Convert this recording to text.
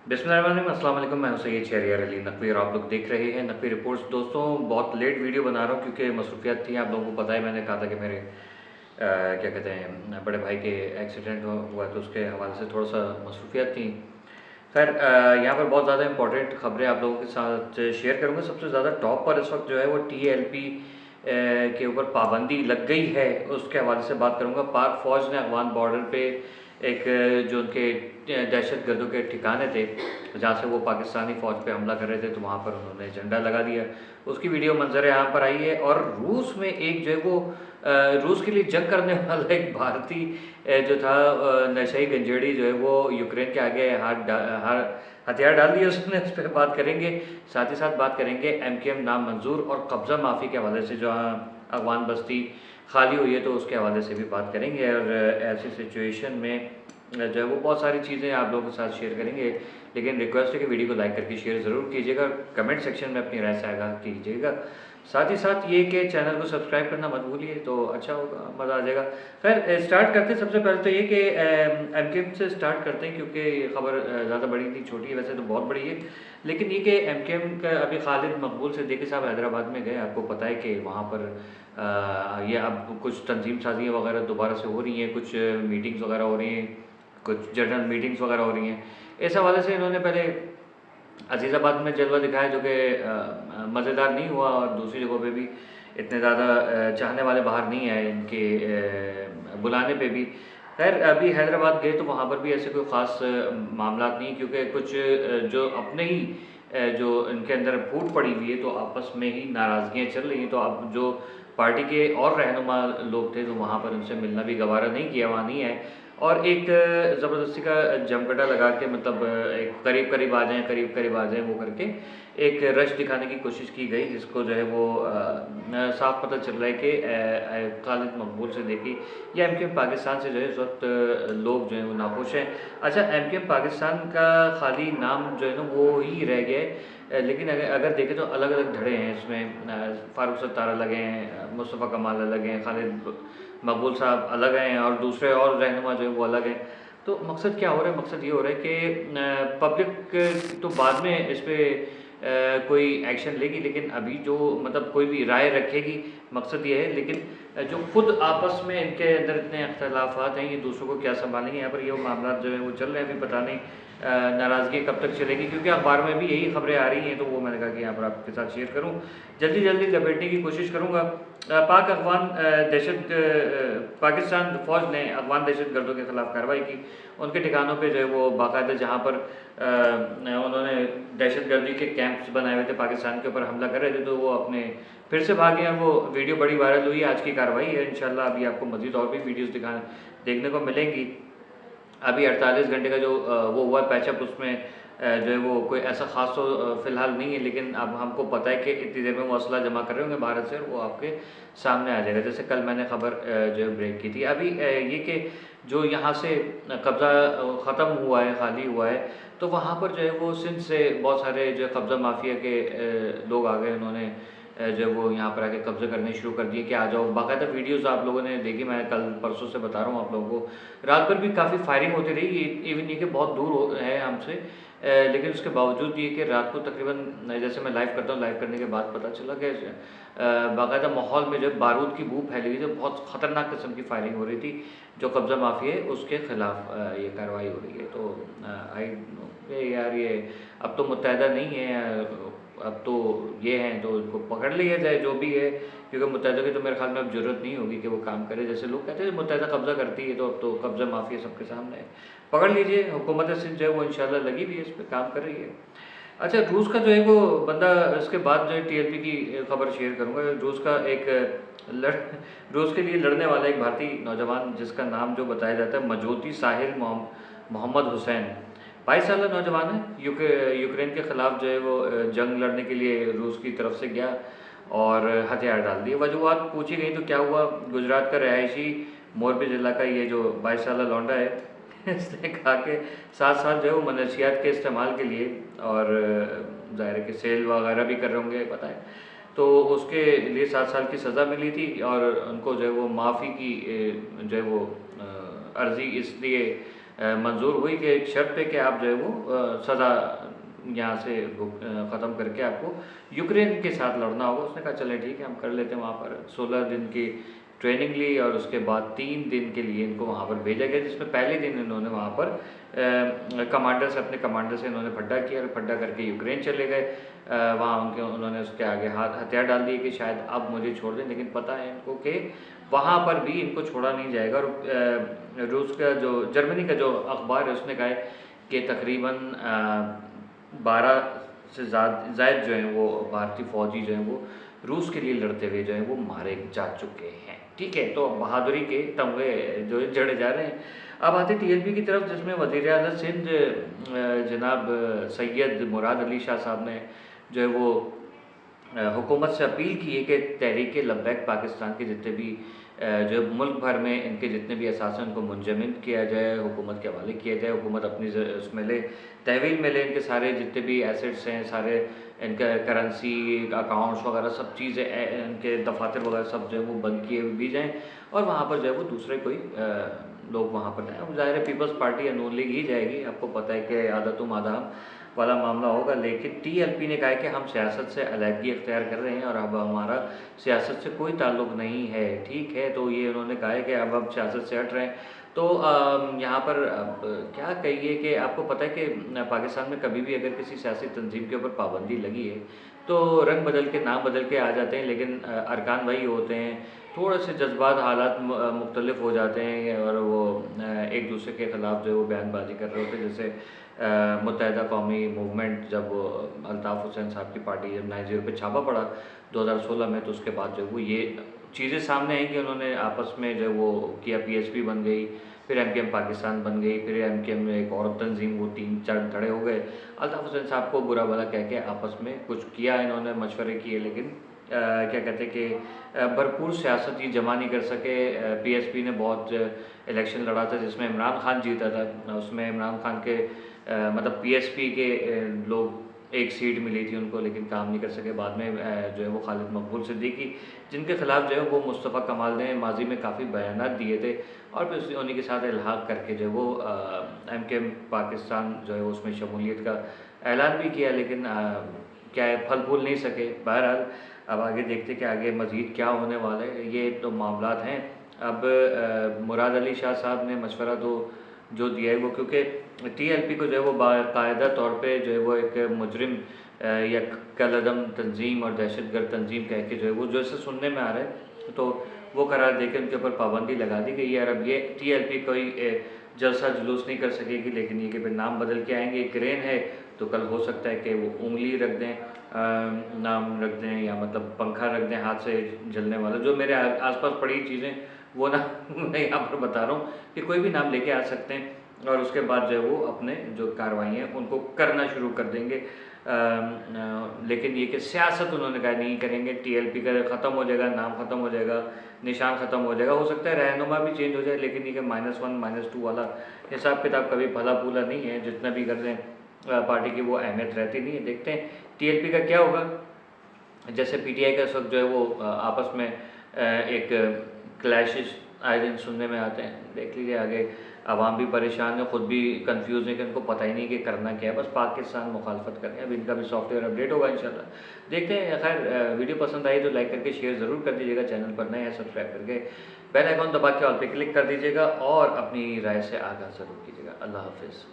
बिस्मिल्लाहिर्रहमानिर्रहीम, अस्सलाम वालेकुम। मैं हूं सैयद शहरियार अली नकवी और आप लोग देख रहे हैं नकवी रिपोर्ट्स। दोस्तों, बहुत लेट वीडियो बना रहा हूं क्योंकि मसरूफियत थी। आप लोगों को पता है, मैंने कहा था कि मेरे क्या कहते हैं, बड़े भाई के एक्सीडेंट हुआ तो उसके हवाले से थोड़ा सा मसरूफियत थी। खैर, यहाँ पर बहुत ज़्यादा इंपॉर्टेंट खबरें आप लोगों के साथ शेयर करूँगा। सबसे ज़्यादा टॉप पर इस वक्त जो है वो TLP के ऊपर पाबंदी लग गई है, उसके हवाले से बात करूँगा। पाक फ़ौज ने अफगान बॉर्डर पे एक जो उनके दहशत गर्दों के ठिकाने थे, जहाँ से वो पाकिस्तानी फ़ौज पे हमला कर रहे थे, तो वहाँ पर उन्होंने झंडा लगा दिया। उसकी वीडियो मंजर यहाँ पर आई है। और रूस में एक जो है वो रूस के लिए जंग करने वाला एक भारतीय जो था, नशई गंजेड़ी जो है वो यूक्रेन के आगे हथियार डाल दिए उसने। उस पर बात करेंगे। साथ ही साथ बात करेंगे MKM नाम मंजूर और कब्ज़ा माफ़ी के हवाले से, जो अफगान बस्ती खाली हुई है तो उसके हवाले से भी बात करेंगे। और ऐसी सिचुएशन में जो है वो बहुत सारी चीज़ें आप लोगों के साथ शेयर करेंगे। लेकिन रिक्वेस्ट है कि वीडियो को लाइक करके शेयर ज़रूर कीजिएगा, कमेंट सेक्शन में अपनी राय साझा कीजिएगा। साथ ही साथ ये कि चैनल को सब्सक्राइब करना मत भूलिए, तो अच्छा होगा, मज़ा आ जाएगा। खैर, स्टार्ट करते हैं। सबसे पहले तो ये कि MKM से स्टार्ट करते हैं, क्योंकि ये खबर ज़्यादा बड़ी नहीं, छोटी है वैसे तो बहुत बड़ी है। लेकिन ये कि MKM का अभी खालिद मकबूल सिद्दीकी साहब हैदराबाद में गए। आपको पता है कि वहाँ पर ये अब कुछ तंजीम साजियाँ वगैरह दोबारा से हो रही हैं, कुछ मीटिंग्स वगैरह हो रही हैं, कुछ जनरल मीटिंग्स वगैरह हो रही हैं। इस हवाले से इन्होंने पहले अजीज़ाबाद में जलवा दिखाया, जो कि मज़ेदार नहीं हुआ, और दूसरी जगहों पे भी इतने ज़्यादा चाहने वाले बाहर नहीं आए इनके बुलाने पे भी। खैर, अभी हैदराबाद गए तो वहाँ पर भी ऐसे कोई ख़ास मामला नहीं, क्योंकि कुछ जो अपने ही जो इनके अंदर फूट पड़ी हुई है, तो आपस में ही नाराज़गियाँ चल रही हैं। तो अब जो पार्टी के और रहनुमा लोग थे, तो वहाँ पर उनसे मिलना भी गवारा नहीं किया, वहाँ नहीं आए। और एक ज़बरदस्ती का जमघटा लगा के, मतलब एक करीब करीब आ जाएँ, करीब करीब आ जाएँ, वो करके एक रश दिखाने की कोशिश की गई, जिसको जो है वो साफ पता चल रहा है कि खालिद मकबूल सिद्दीकी या MKM पाकिस्तान से जो है इस वक्त लोग जो हैं वो नाखुश हैं। अच्छा, MKM पाकिस्तान का खाली नाम जो है ना वो ही रह गया है। लेकिन अगर अगर देखें तो अलग अलग धड़े हैं इसमें। फ़ारूक सत्तार अलग हैं, मुस्तफ़ा कमाल अलग हैं, खालिद मकबूल साहब अलग हैं, और दूसरे और रहनुमा जो है वो अलग हैं। तो मकसद क्या हो रहा है? मकसद ये हो रहा है कि पब्लिक तो बाद में इस पर कोई एक्शन लेगी, लेकिन अभी जो मतलब कोई भी राय रखेगी, मकसद ये है। लेकिन जो खुद आपस में इनके अंदर इतने अख्तलाफात हैं, ये दूसरों को क्या संभालेंगे? यहाँ पर ये मामला जो है वो चल रहे हैं, अभी पता नहीं नाराज़गी कब तक चलेगी, क्योंकि अखबार में भी यही खबरें आ रही हैं। तो वो मैंने कहा कि यहाँ पर आपके साथ शेयर करूँ, जल्दी जल्दी लपेटने की कोशिश करूँगा। पाक अफगान पाकिस्तान फ़ौज ने अफगान दहशत गर्दों के ख़िलाफ़ कार्रवाई की। उनके ठिकानों पे जो है वो बाकायदा, जहाँ पर उन्होंने दहशत गर्दी के कैंप्स बनाए हुए थे, पाकिस्तान के ऊपर हमला कर रहे थे, तो वो अपने फिर से भागे हैं। वो वीडियो बड़ी वायरल हुई, आज की कार्रवाई है। इंशाल्लाह अभी आपको मज़ीद और भी वीडियोज़ देखने को मिलेंगी। अभी 48 घंटे का जो वो हुआ पैचअप, उसमें जो है वो कोई ऐसा ख़ास तो फ़िलहाल नहीं है। लेकिन अब हमको पता है कि इतनी देर में वो असला जमा कर रहे होंगे भारत से, और वो आपके सामने आ जाएगा। जैसे कल मैंने खबर जो है ब्रेक की थी। अभी ये कि जो यहाँ से कब्ज़ा ख़त्म हुआ है, खाली हुआ है, तो वहाँ पर जो है वो सिंध से बहुत सारे जो है कब्ज़ा माफिया के लोग आ गए। उन्होंने जो है वो यहाँ पर आके कब्ज़े करने शुरू कर दिए कि आ जाओ। बाकायदा वीडियोज़ आप लोगों ने देखी, मैं कल परसों से बता रहा हूँ आप लोगों को। रात भर भी काफ़ी फायरिंग होती रही। इवन ये कि बहुत दूर है हमसे, लेकिन उसके बावजूद ये कि रात को तकरीबन, जैसे मैं लाइव करता हूँ, लाइव करने के बाद पता चला कि बाकायदा माहौल में जो बारूद की बू फैली हुई थी, बहुत ख़तरनाक किस्म की फायरिंग हो रही थी। जो कब्ज़ा माफिया है उसके ख़िलाफ़ ये कार्रवाई हो रही है। तो आई नो यार, ये अब तो मुत्तहदा नहीं है, अब तो ये हैं, तो इनको पकड़ लिया जाए जो भी है। क्योंकि मुत्तहदा की तो मेरे ख्याल में अब ज़रूरत नहीं होगी कि वो काम करे। जैसे लोग कहते हैं मुत्तहदा कब्ज़ा करती है, तो अब तो कब्ज़ा माफिया सबके सामने है। पकड़ लीजिए। हुकूमत सिंध जो है वो इंशाल्लाह लगी भी है, इस पे काम कर रही है। अच्छा, रूस का जो है वो बंदा, इसके बाद जो है TLP की खबर शेयर करूँगा। रूस का एक लड़ रूस के लिए लड़ने वाला एक भारतीय नौजवान, जिसका नाम जो बताया जाता है मजोती साहिल मोहम्मद हुसैन, 22 साल का नौजवान है। यूक्रेन के ख़िलाफ़ जो है वो जंग लड़ने के लिए रूस की तरफ से गया और हथियार डाल दिए। वजूहत पूछी गई तो क्या हुआ, गुजरात का रहायशी मोरबी ज़िला का ये जो 22 साल लौंडा है, इसने कहा कि 7 साल जो है वो मनशियात के इस्तेमाल के लिए, और ज़ाहिर है कि सेल वगैरह भी कर रहे होंगे, पता है, तो उसके लिए 7 साल की सज़ा मिली थी। और उनको जो है वो माफ़ी की जो है वो अर्ज़ी इसलिए मंजूर हुई कि एक शर्त पे कि आप जो है वो सज़ा यहाँ से ख़त्म करके आपको यूक्रेन के साथ लड़ना होगा। उसने कहा चलें ठीक है, हम कर लेते हैं। वहाँ पर 16 दिन की ट्रेनिंग ली और उसके बाद 3 दिन के लिए इनको वहाँ पर भेजा गया, जिसमें पहले दिन इन्होंने वहाँ पर अपने कमांडर से इन्होंने फड्डा किया और फड्डा करके यूक्रेन चले गए। वहाँ उन्होंने उसके आगे हथियार डाल दिए कि शायद अब मुझे छोड़ दें, लेकिन पता है इनको कि वहाँ पर भी इनको छोड़ा नहीं जाएगा। और रूस का जो जर्मनी का जो अखबार है उसने कहा है कि तकरीबन 12 से ज़ायद जो हैं वो भारतीय फ़ौजी जो हैं वो रूस के लिए लड़ते हुए जो हैं वो मारे जा चुके हैं। ठीक है, तो बहादुरी के तमगे जो है जड़े जा रहे हैं। अब आते टीएलपी की तरफ, जिसमें वज़ीर-ए-आज़म सिंध जनाब सैयद मुराद अली शाह साहब ने जो है वो हुकूमत से अपील की है कि तहरीक लब्बैक पाकिस्तान के जितने भी जो मुल्क भर में इनके जितने भी असास हैं उनको मुंजमद किया जाए, हुकूमत के हवाले किया जाए। हुकूमत अपनी उसमें ले, तहवील में ले, इनके सारे जितने भी एसेट्स हैं, सारे इनके करेंसी अकाउंट्स वगैरह सब चीज़ें, इनके दफातर वगैरह सब जो है वो बंद किए भी जाएँ और वहाँ पर जो है वो दूसरे कोई लोग वहाँ पर जाएँ। ज़ाहिर है पीपल्स पार्टी या नून लीग ही जाएगी। आपको पता है कि आदतुम आदाम वाला मामला होगा। लेकिन टीएलपी ने कहा है कि हम सियासत से अलहदगी इख्तियार कर रहे हैं और अब हमारा सियासत से कोई ताल्लुक़ नहीं है। ठीक है, तो ये उन्होंने कहा है कि अब हम सियासत से हट रहे हैं। तो यहाँ पर अब क्या कहिए कि आपको पता है कि पाकिस्तान में कभी भी अगर किसी सियासी तंजीम के ऊपर पाबंदी लगी है तो रंग बदल के, नाम बदल के आ जाते हैं, लेकिन अरकान वही होते हैं। थोड़े से जज्बात, हालात मुख्तलिफ हो जाते हैं और वो एक दूसरे के ख़िलाफ़ जो है वो बयानबाजी कर रहे होते हैं। जैसे मुत्तहिदा कौमी मूवमेंट, जब अल्ताफ़ हुसैन साहब की पार्टी जब 90 पे छापा पड़ा 2016 में, तो उसके बाद जो वो ये चीज़ें सामने आई कि उन्होंने आपस में जो वो किया, पीएसपी बन गई, फिर एमकेएम पाकिस्तान बन गई, फिर एमकेएम में एक और तंजीम, वो 3-4 धड़े हो गए। अल्ताफ़ हुसैन साहब को बुरा भला कह के आपस में कुछ किया इन्होंने, मशवरे किए, लेकिन क्या कहते हैं कि भरपूर सियासत ये जमा नहीं कर सके। पीएसपी ने बहुत इलेक्शन लड़ा था जिसमें इमरान खान जीता था। उसमें इमरान खान के मतलब पीएसपी के लोग, एक सीट मिली थी उनको, लेकिन काम नहीं कर सके। बाद में जो है वो खालिद मकबूल सिद्दीकी, जिनके ख़िलाफ़ जो है वो मुस्तफ़ा कमाल ने माजी में काफ़ी बयानात दिए थे और फिर उन्हीं के साथ इल्हाक़ करके जो है वो एमकेएम पाकिस्तान जो है उसमें शमूलियत का ऐलान भी किया, लेकिन क्या है, फल फूल नहीं सके। बहरहाल अब आगे देखते कि आगे मज़ीद क्या होने वाला है। ये तो मामलात हैं। अब मुराद अली शाह साहब ने मशवरा तो जो दिया है वो, क्योंकि टीएलपी को जो है वो बाकायदा तौर पे जो है वो एक मुजरिम या कलअदम तंजीम और दहशतगर्द तंजीम कह के जो है वो, जो ऐसे सुनने में आ रहा है, तो वो करार देके उनके ऊपर पाबंदी लगा दी गई है। और अब ये टीएलपी कोई जलसा जुलूस नहीं कर सकेगी, लेकिन ये कि फिर नाम बदल के आएंगे। क्रेन है तो कल हो सकता है कि वो उंगली रख दें, नाम रख दें, या मतलब पंखा रख दें हाथ से जलने वाला। जो मेरे आसपास पड़ी चीज़ें वो ना मैं यहाँ पर बता रहा हूँ कि कोई भी नाम लेके आ सकते हैं और उसके बाद जो है वो अपने जो कार्रवाई हैं उनको करना शुरू कर देंगे। लेकिन ये कि सियासत उन्होंने कहा नहीं करेंगे। टीएलपी का ख़त्म हो जाएगा, नाम ख़त्म हो जाएगा, निशान ख़त्म हो जाएगा। हो सकता है रहनुमा भी चेंज हो जाए, लेकिन ये कि -1 -2 वाला हिसाब किताब कभी फला फूला नहीं है। जितना भी कर दें पार्टी की वो अहमियत रहती नहीं है। देखते हैं टीएलपी का क्या होगा। जैसे पीटीआई का इस वक्त जो है वो आपस में एक क्लैशेस आए दिन सुनने में आते हैं। देख लीजिए आगे, अवाम भी परेशान है, ख़ुद भी कंफ्यूज है कि उनको पता ही नहीं कि करना क्या है, बस पाकिस्तान मुखालफत कर रहे हैं। अब इनका भी सॉफ्टवेयर अपडेट होगा इंशाल्लाह, देखते हैं। खैर वीडियो पसंद आई तो लाइक करके शेयर ज़रूर कर दीजिएगा। चैनल पर नए हैं सब्सक्राइब करके बेल आइकॉन दबा के ऑल पे क्लिक कर दीजिएगा और अपनी राय से आगाह ज़रूर कीजिएगा। अल्लाह हाफिज़।